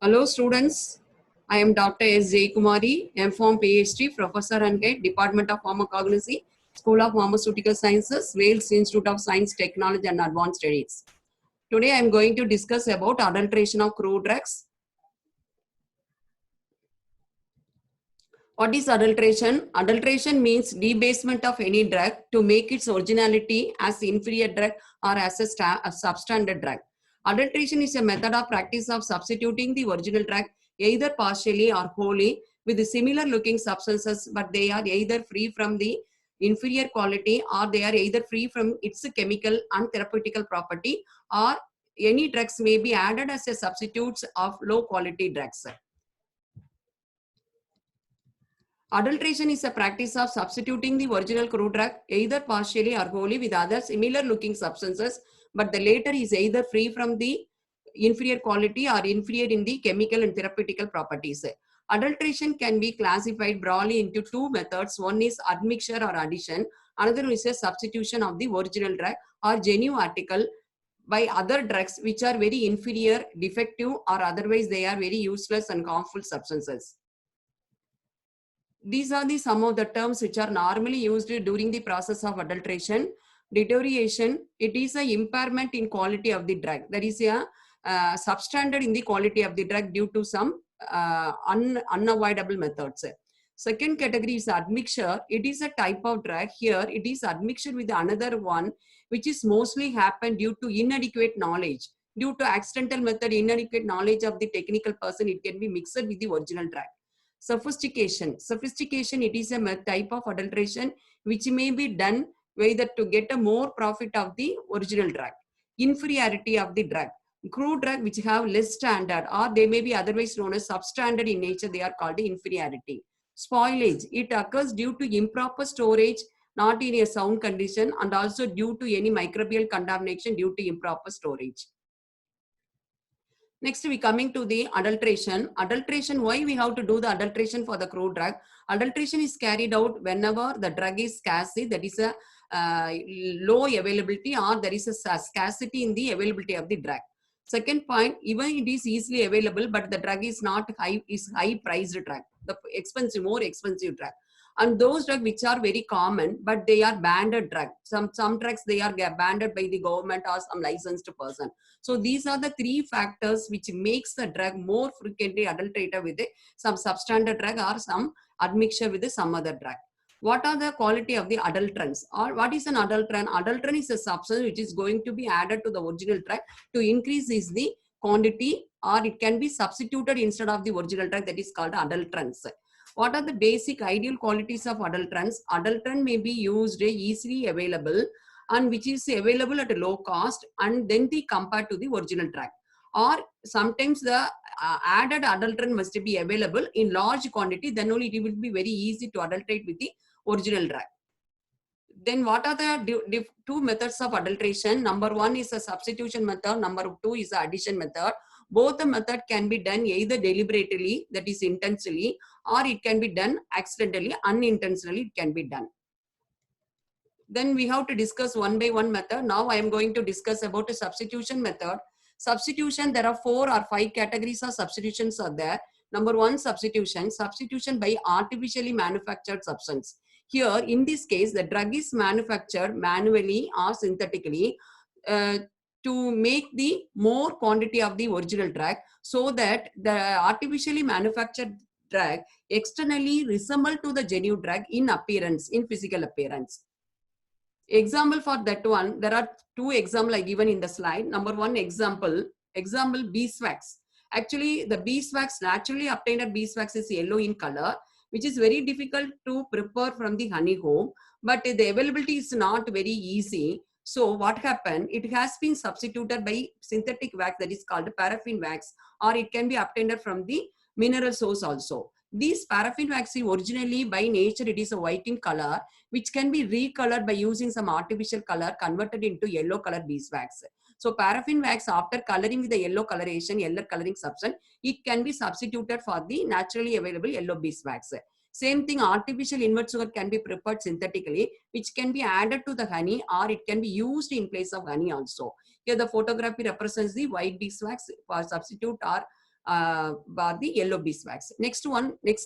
Hello students, I am Dr. S. Jaykumari, M.Pharm PhD, Professor and Head, Department of Pharmacognosy, School of Pharmaceutical Sciences, Wales Institute of Science, Technology and Advanced Studies. Today I am going to discuss about adulteration of crude drugs. What is adulteration? Adulteration means debasement of any drug to make its originality as inferior drug or as a substandard drug. Adulteration is a method of practice of substituting the original drug either partially or wholly with similar looking substances, but they are either free from the inferior quality or they are either free from its chemical and therapeutical property, or any drugs may be added as a substitutes of low quality drugs. Adulteration is a practice of substituting the original crude drug either partially or wholly with other similar looking substances, but the latter is either free from the inferior quality or inferior in the chemical and therapeutical properties. Adulteration can be classified broadly into two methods. One is admixture or addition. Another is a substitution of the original drug or genuine article by other drugs which are very inferior, defective, or otherwise they are very useless and harmful substances. These are some of the terms which are normally used during the process of adulteration. Deterioration, it is an impairment in quality of the drug. There is a substandard in the quality of the drug due to some unavoidable methods. Second category is admixture. It is a type of drug. Here it is admixture with another one, which is mostly happen due to inadequate knowledge. Due to accidental method, inadequate knowledge of the technical person, it can be mixed with the original drug. Sophistication, it is a type of adulteration which may be done either to get a more profit of the original drug. Inferiority of the drug, crude drug which have less standard or they may be otherwise known as substandard in nature, they are called inferiority. Spoilage, it occurs due to improper storage, not in a sound condition, and also due to any microbial contamination due to improper storage. Next, we coming to the adulteration. Adulteration, why we have to do the adulteration for the crude drug? Adulteration is carried out whenever the drug is scarcity, that is a low availability, or there is a scarcity in the availability of the drug. Second point, even it is easily available, but the drug is not high, is high priced drug, the expensive, more expensive drug. And those drugs which are very common, but they are banned drug. Some drugs they are banned by the government or some licensed person. So these are the three factors which makes the drug more frequently adulterated with some substandard drug or some admixture with some other drug. What are the quality of the adulterants, or what is an adulterant? Adulterant is a substance which is going to be added to the original drug to increase the quantity, or it can be substituted instead of the original drug, that is called adulterants. What are the basic ideal qualities of adulterants? Adulterant may be used easily available and which is available at a low cost and then they compared to the original drug. Or sometimes the added adulterant must be available in large quantity, then only it will be very easy to adulterate with the original drug. Then what are the two methods of adulteration? Number one is a substitution method. Number two is the addition method. Both the method can be done either deliberately, that is intentionally, or it can be done accidentally, unintentionally it can be done. Then we have to discuss one by one method. Now I am going to discuss about a substitution method. Substitution, there are 4 or 5 categories of substitutions are there. Number one, substitution by artificially manufactured substance. Here, in this case, the drug is manufactured manually or synthetically to make the more quantity of the original drug, so that the artificially manufactured drug externally resemble to the genuine drug in appearance, in physical appearance. Example for that one, there are 2 examples I given in the slide. Number one example beeswax. Actually, the beeswax, naturally obtained beeswax is yellow in color, which is very difficult to prepare from the honeycomb, but the availability is not very easy. So what happened? It has been substituted by synthetic wax, that is called paraffin wax, or it can be obtained from the mineral source also. These paraffin wax originally by nature it is a white in color, which can be recolored by using some artificial color converted into yellow color beeswax. So paraffin wax, after coloring with the yellow coloration, yellow coloring substance, it can be substituted for the naturally available yellow beeswax. Same thing, artificial invert sugar can be prepared synthetically, which can be added to the honey, or it can be used in place of honey also. Here the photography represents the white beeswax for substitute, or the yellow beeswax. Next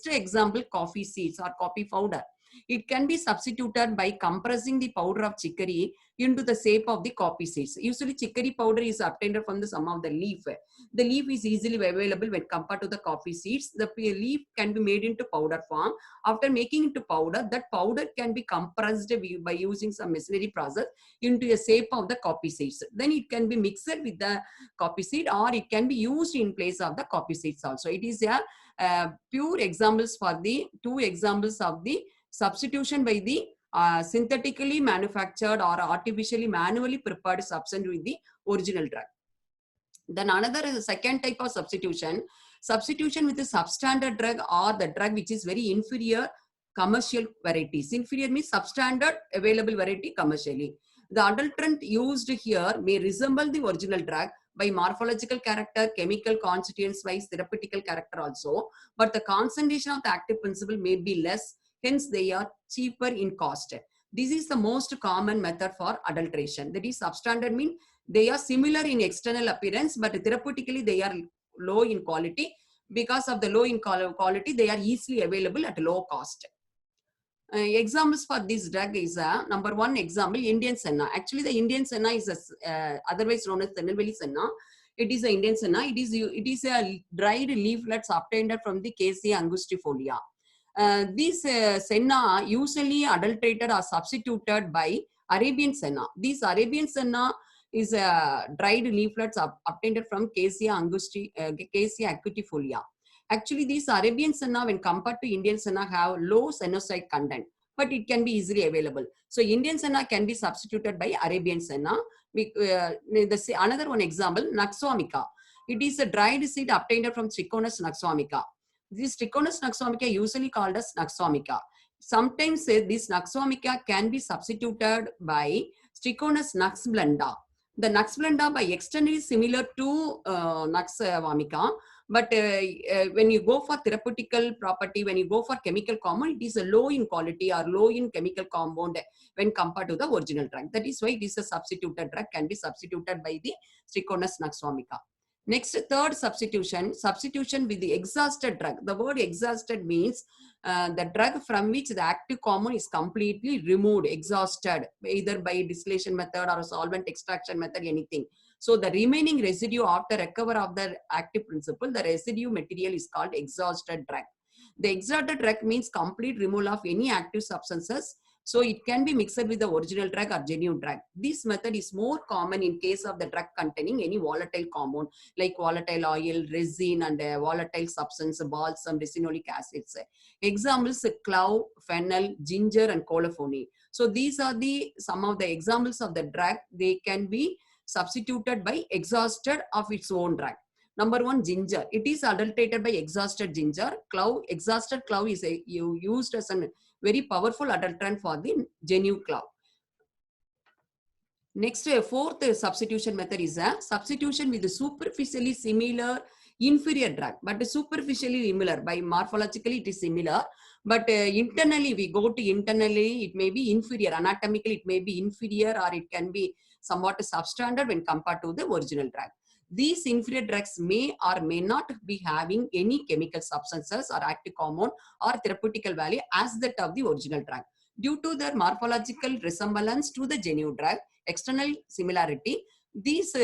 example, coffee seeds or coffee powder. It can be substituted by compressing the powder of chicory into the shape of the coffee seeds. Usually chicory powder is obtained from the some of the leaf. The leaf is easily available when compared to the coffee seeds. The leaf can be made into powder form. After making into powder, that powder can be compressed by using some machinery process into a shape of the coffee seeds. Then it can be mixed with the coffee seed, or it can be used in place of the coffee seeds also. It is a pure examples for the two examples of the substitution by the synthetically manufactured or artificially manually prepared substance with the original drug. Then another is a second type of substitution with a substandard drug, or the drug which is very inferior commercial varieties. Inferior means substandard available variety commercially. The adulterant used here may resemble the original drug by morphological character, chemical constituents wise, therapeutical character also, but the concentration of the active principle may be less, hence they are cheaper in cost. This is the most common method for adulteration. That is, substandard means they are similar in external appearance, but therapeutically they are low in quality. Because of the low in quality, they are easily available at low cost. Examples for this drug is number one example, Indian Senna. Actually, the Indian Senna is otherwise known as Tirunelveli Senna. It is an Indian Senna. It is a dried leaflets obtained from the Cassia angustifolia. These Senna usually adulterated or substituted by Arabian Senna. This Arabian Senna is dried leaflets obtained from Cassia angustifolia. Actually, these Arabian Senna, when compared to Indian Senna, have low sennoside content, but it can be easily available. So Indian Senna can be substituted by Arabian Senna. Another one example, Naxwamica. It is a dried seed obtained from Trichonis naxwamica. This Trichonis naxwamica usually called as Naxwamica. Sometimes this Naxwamica can be substituted by Trichonis naxblenda. The naxblenda by extent is similar to Naxwamica, but when you go for therapeutical property, when you go for chemical compound, it is a low in quality or low in chemical compound when compared to the original drug. That is why it is a substituted drug, can be substituted by the Trichonis naxwamica. Next, third substitution with the exhausted drug. The word exhausted means the drug from which the active compound is completely removed, exhausted, either by distillation method or a solvent extraction method, anything. So the remaining residue after recover of the active principle, the residue material is called exhausted drug. The exhausted drug means complete removal of any active substances. So it can be mixed with the original drug or genuine drug. This method is more common in case of the drug containing any volatile compound like volatile oil, resin, and volatile substance, balsam, resinolic acids. Examples: clove, fennel, ginger, and colophony. So these are some of the examples of the drug. They can be substituted by exhausted of its own drug. Number one, ginger. It is adulterated by exhausted ginger. Clove, exhausted clove is used as a very powerful adulterant for the genuine clove. Next, fourth substitution method is a substitution with a superficially similar inferior drug, but superficially similar. By morphologically it is similar, but internally it may be inferior. Anatomically it may be inferior, or it can be somewhat substandard when compared to the original drug. These inferior drugs may or may not be having any chemical substances or active compound or therapeutical value as that of the original drug. Due to their morphological resemblance to the genuine drug, external similarity, these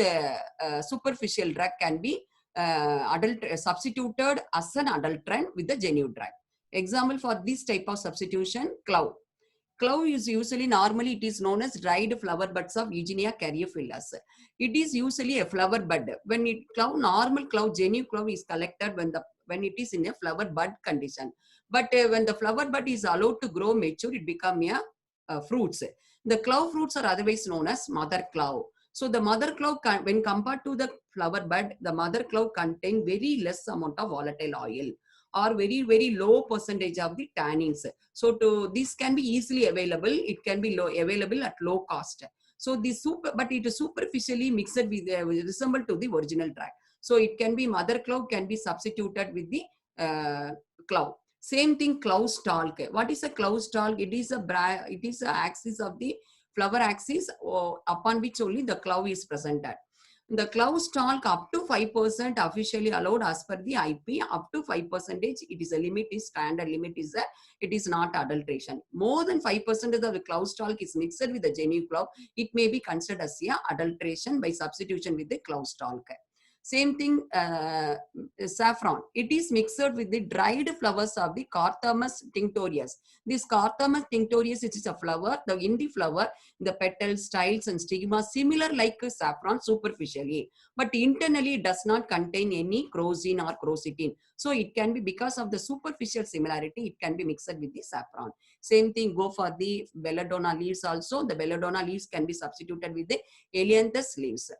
superficial drug can be substituted as an adulterant with the genuine drug. Example for this type of substitution, clove. Clove is usually, normally it is known as dried flower buds of Eugenia caryophyllus. It is usually a flower bud. When normal clove, genuine clove is collected when it is in a flower bud condition. But when the flower bud is allowed to grow mature, it becomes fruits. The clove fruits are otherwise known as mother clove. So the mother clove, when compared to the flower bud, the mother clove contain very less amount of volatile oil, or very, very low percentage of the tannins. So this can be easily available. It can be available at low cost. So but it is superficially mixed with resemble to the original drug. So it can be mother clove can be substituted with the clove. Same thing, clove stalk. What is a clove stalk? It is a axis of the flower axis upon which only the clove is presented. The clove stalk up to 5% officially allowed as per the IP. Up to 5%, it is a limit, is standard limit, is a, it is not adulteration. More than 5% of the clove stalk is mixed with the genuine clove, it may be considered as a adulteration by substitution with the clove stalk. Same thing, saffron. It is mixed with the dried flowers of the Carthamus tinctorius. This Carthamus tinctorius, it is a flower. In the flower, the petals, styles, and stigma similar like saffron superficially, but internally it does not contain any crocin or crocetine. So it can be, because of the superficial similarity, it can be mixed with the saffron. Same thing go for the belladonna leaves also. The belladonna leaves can be substituted with the ailanthus leaves.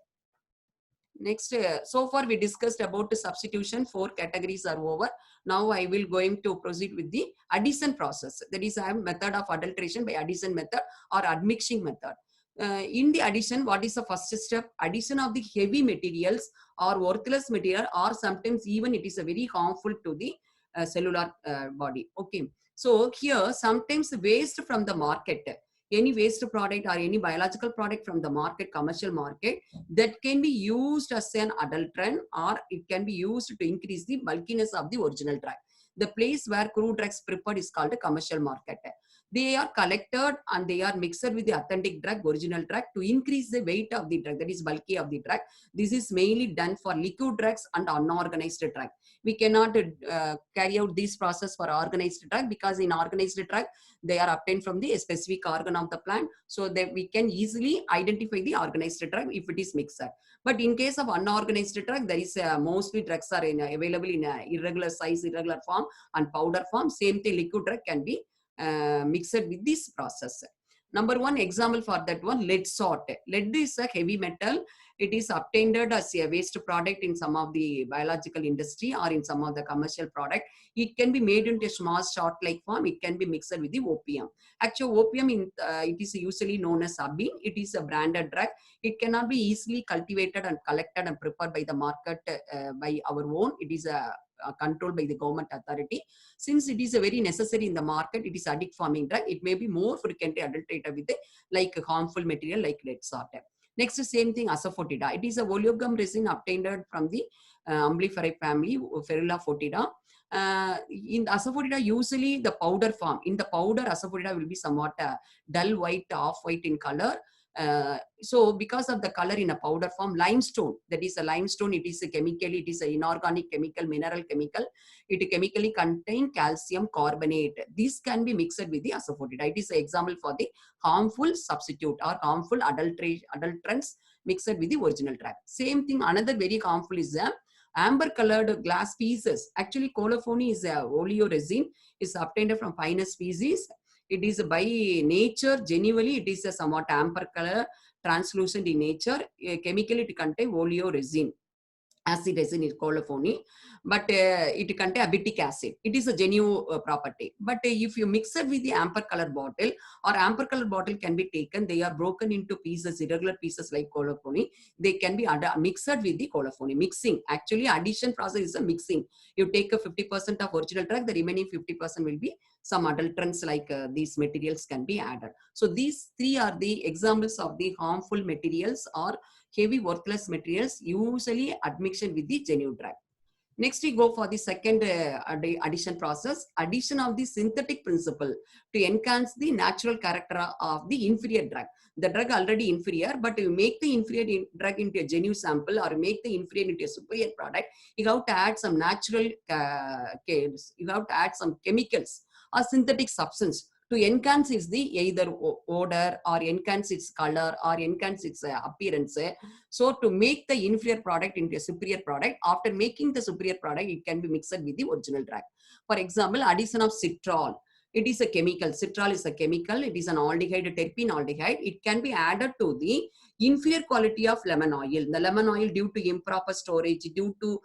Next, so far we discussed about the substitution. 4 categories are over. Now I will going to proceed with the addition process. That is a method of adulteration by addition method or admixing method. In the addition, what is the first step? Addition of the heavy materials or worthless material, or sometimes even it is a very harmful to the cellular body. Okay. So here sometimes waste from the market, any waste product or any biological product from the market, commercial market, that can be used as an adulterant, or it can be used to increase the bulkiness of the original drug. The place where crude drugs prepared is called a commercial market. They are collected and they are mixed with the authentic drug, original drug, to increase the weight of the drug, that is bulky of the drug. This is mainly done for liquid drugs and unorganized drug. We cannot carry out this process for organized drug, because in organized drug, they are obtained from the specific organ of the plant, so that we can easily identify the organized drug if it is mixed. But in case of unorganized drug, there is mostly drugs are available in irregular size, irregular form and powder form. Same thing, liquid drug can be mixed with this process. Number one example for that one, lead salt. Lead is a heavy metal. It is obtained as a waste product in some of the biological industry or in some of the commercial product. It can be made into a small shot-like form. It can be mixed with the opium. Actually, opium, it is usually known as abin. It is a branded drug. It cannot be easily cultivated and collected and prepared by the market by our own. It is controlled by the government authority. Since it is a very necessary in the market, it is addict forming drug. It may be more frequently adulterated with like harmful material like lead salt. Next, same thing, asafoetida. It is a oleogum resin obtained from the Umbelliferae family, Ferula foetida. In asafoetida, usually the powder form. In the powder, asafoetida will be somewhat dull white, off-white in color. So because of the color in a powder form, limestone, that is a limestone, it is a chemical, it is an inorganic chemical, mineral chemical. It chemically contain calcium carbonate. This can be mixed with the asafoetida. It is an example for the harmful substitute or harmful adulterants mixed with the original drug. Same thing, another very harmful is the amber colored glass pieces. Actually, colophony is a oleoresin, is obtained from finest species. It is by nature, genuinely, it is a somewhat amber color, translucent in nature. Chemically, it contains oleoresin. Acid resin is colophony, but it contains abitic acid. It is a genuine property. But if you mix it with the amber color bottle, or amber color bottle can be taken, they are broken into pieces, irregular pieces like colophony. They can be mixed with the colophony. Mixing, actually addition process is a mixing. You take a 50% of original drug, the remaining 50% will be some adulterants like these materials can be added. So these three are the examples of the harmful materials or heavy worthless materials, usually admixture with the genuine drug. Next, we go for the second addition process, addition of the synthetic principle to enhance the natural character of the inferior drug. The drug already inferior, but you make the inferior drug into a genuine sample or make the inferior into a superior product, you have to add some natural, you have to add some chemicals or synthetic substance to enhance its the either odor or enhance its color or enhance its appearance. So to make the inferior product into a superior product, after making the superior product, it can be mixed with the original drug. For example, addition of citral. It is a chemical. Citral is a chemical. It is an aldehyde, terpene aldehyde. It can be added to the inferior quality of lemon oil. The lemon oil, due to improper storage, due to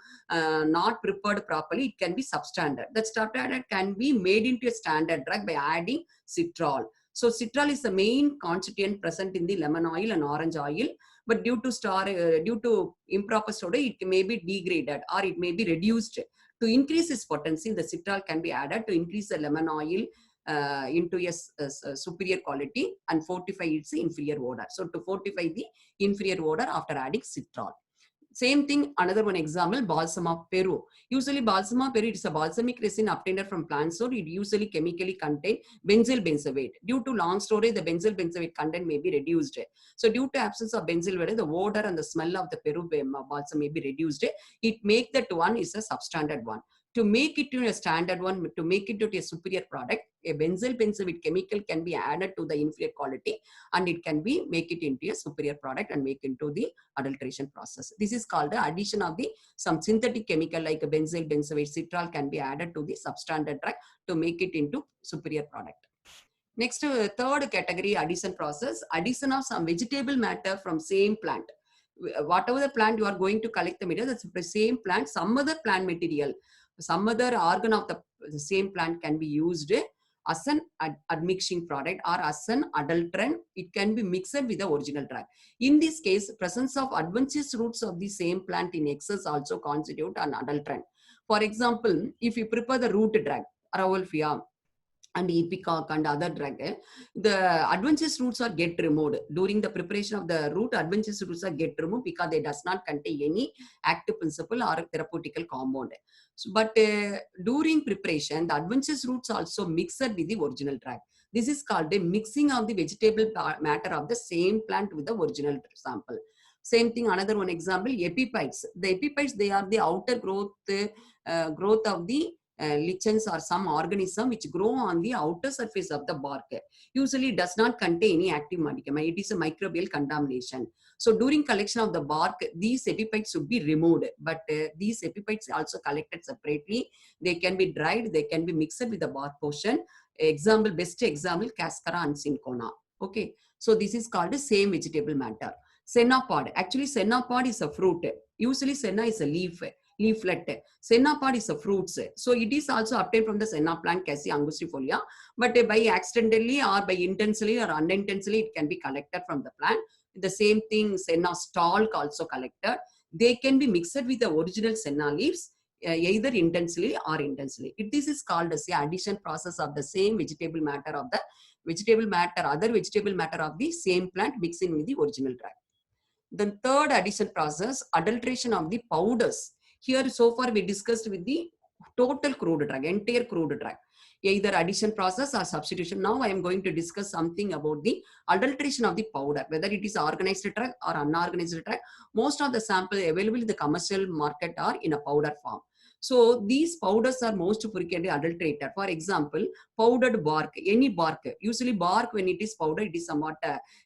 not prepared properly, it can be substandard. That substandard can be made into a standard drug by adding citral. So citral is the main constituent present in the lemon oil and orange oil, but due to improper storage, it may be degraded or it may be reduced To increase its potency, the citral can be added to increase the lemon oil into a superior quality and fortify its inferior odor. So to fortify the inferior odor after adding citral. Same thing, another one example, balsam of Peru. Usually balsam of Peru is a balsamic resin obtained from plants, so it usually chemically contain benzyl benzoate. Due to long storage, the benzyl benzoate content may be reduced. So due to absence of benzyl benzoate, the odor and the smell of the Peru balsam may be reduced. It make that one is a substandard one. To make it to a standard one, to make it to a superior product, a benzyl benzoate chemical can be added to the inferior quality and it can be make it into a superior product and make into the adulteration process. This is called the addition of the some synthetic chemical like a benzyl benzoate citral can be added to the substandard drug to make it into superior product. Next, third category addition process, addition of some vegetable matter from same plant. Whatever the plant you are going to collect the material, that's the same plant, some other plant material, some other organ of the same plant can be used as an admixing product or as an adulterant. It can be mixed with the original drug. In this case, presence of adventitious roots of the same plant in excess also constitute an adulterant. For example, if you prepare the root drug, Rauwolfia and ipecac and other drug, the adventitious roots are get removed. During the preparation of the root, adventitious roots are get removed because they does not contain any active principle or therapeutical compound. So, but during preparation, the adventitious roots also mixed with the original drug. This is called a mixing of the vegetable matter of the same plant with the original sample. Same thing, another one example, epiphytes. The epiphytes, they are the outer growth of the lichens or some organism which grow on the outer surface of the bark. Usually does not contain any active medium. It is a microbial contamination. So during collection of the bark, these epiphytes should be removed. But these epiphytes also collected separately. They can be dried. They can be mixed with the bark portion. Example, best example, Cascara and Cinchona. Okay. So this is called the same vegetable matter. Senna pod. Actually, senna pod is a fruit. Usually senna is a leaflet. Senna pod is a fruit. So it is also obtained from the senna plant, Cassia angustifolia. But by accidentally or by intensely or unintentionally, it can be collected from the plant. The same thing, senna stalk also collected. They can be mixed with the original senna leaves, either intensely or intensely. This is called as the addition process of the same vegetable matter of the other vegetable matter of the same plant mixing with the original drug. The third addition process, adulteration of the powders. Here so far we discussed with the total crude drug, entire crude drug, either addition process or substitution. Now I am going to discuss something about the adulteration of the powder, whether it is organized drug or unorganized drug. Most of the samples available in the commercial market are in a powder form. So these powders are most frequently adulterated. For example, powdered bark, any bark. Usually bark, when it is powdered, it is somewhat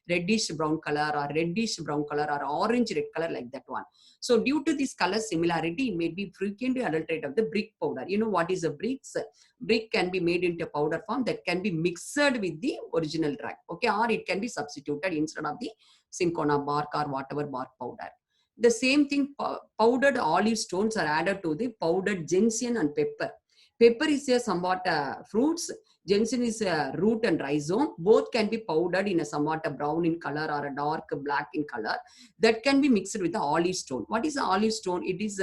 reddish brown color or orange red color, like that one. So due to this color similarity, it may be frequently adulterated of the brick powder. You know what is a bricks? Brick can be made into powder form that can be mixed with the original drug. Okay, or it can be substituted instead of the cinchona bark or whatever bark powder. The same thing, powdered olive stones are added to the powdered gentian and pepper. Pepper is a somewhat fruits. Gentian is a root and rhizome. Both can be powdered in a somewhat brown in color or a dark black in color. That can be mixed with the olive stone. What is the olive stone? It is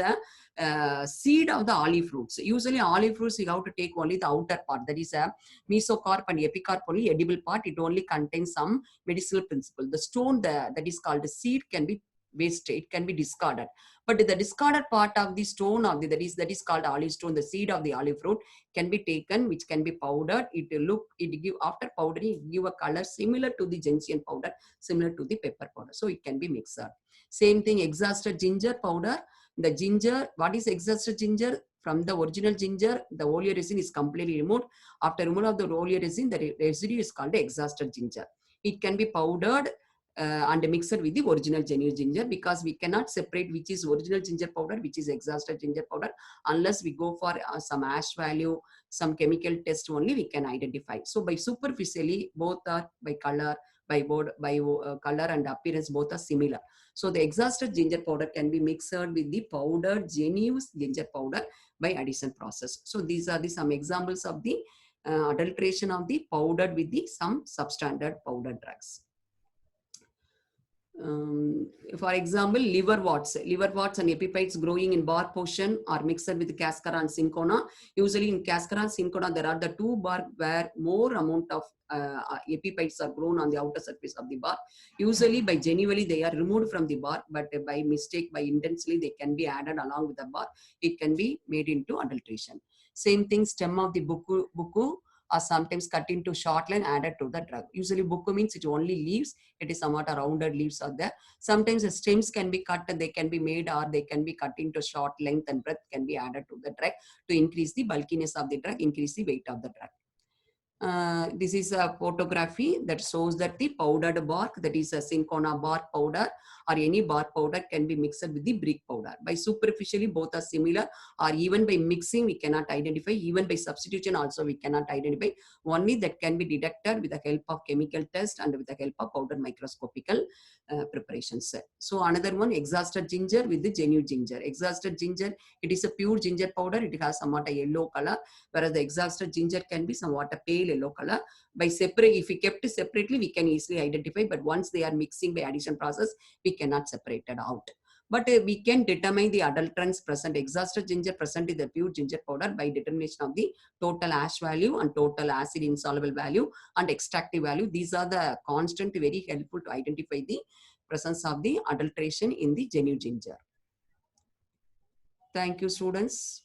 a seed of the olive fruits. Usually olive fruits, you have to take only the outer part. That is a mesocarp and epicarp, only edible part. It only contains some medicinal principle. The stone that is called the seed can be wasted, it can be discarded. But the discarded part of the stone of that is called olive stone, the seed of the olive fruit can be taken, which can be powdered. It give after powdering, it give a color similar to the gentian powder, similar to the pepper powder. So it can be mixed. Same thing, exhausted ginger powder. The ginger, what is exhausted ginger? From the original ginger, the oleoresin is completely removed. After removal of the oleoresin, the residue is called the exhausted ginger. It can be powdered and mixed with the original genuine ginger, because we cannot separate which is original ginger powder, which is exhausted ginger powder, unless we go for some ash value, some chemical test only we can identify. So by superficially, both are by color, color and appearance, both are similar. So the exhausted ginger powder can be mixed with the powdered genuine ginger powder by addition process. So these are some examples of the adulteration of the powdered with the some substandard powder drugs. for example, liverworts and epiphytes growing in bark portion are mixed with Cascara and Cinchona. Usually in Cascara and Cinchona, there are the two bark where more amount of epiphytes are grown on the outer surface of the bark. Usually by genuinely they are removed from the bark, but by mistake, by intensely, they can be added along with the bark. It can be made into adulteration. Same thing, stem of the buku are sometimes cut into short line added to the drug. Usually buku means it only leaves. It is somewhat a rounded leaves are there. Sometimes the stems can be cut and they can be made, or they can be cut into short length and breadth can be added to the drug to increase the bulkiness of the drug, increase the weight of the drug. This is a photography that shows that the powdered bark, that is a Cinchona bark powder or any bark powder, can be mixed with the brick powder. By superficially both are similar, or even by mixing we cannot identify, even by substitution also we cannot identify. Only that can be detected with the help of chemical test and with the help of powder microscopical preparations. So another one, exhausted ginger with the genuine ginger. Exhausted ginger, it is a pure ginger powder, it has somewhat a yellow color, whereas the exhausted ginger can be somewhat a pale yellow color. By separate, if we kept separately, we can easily identify, but once they are mixing by addition process, we cannot separate it out. But we can determine the adulterants present, exhausted ginger present in the pure ginger powder by determination of the total ash value and total acid insoluble value and extractive value. These are the constant, very helpful to identify the presence of the adulteration in the genuine ginger. Thank you, students.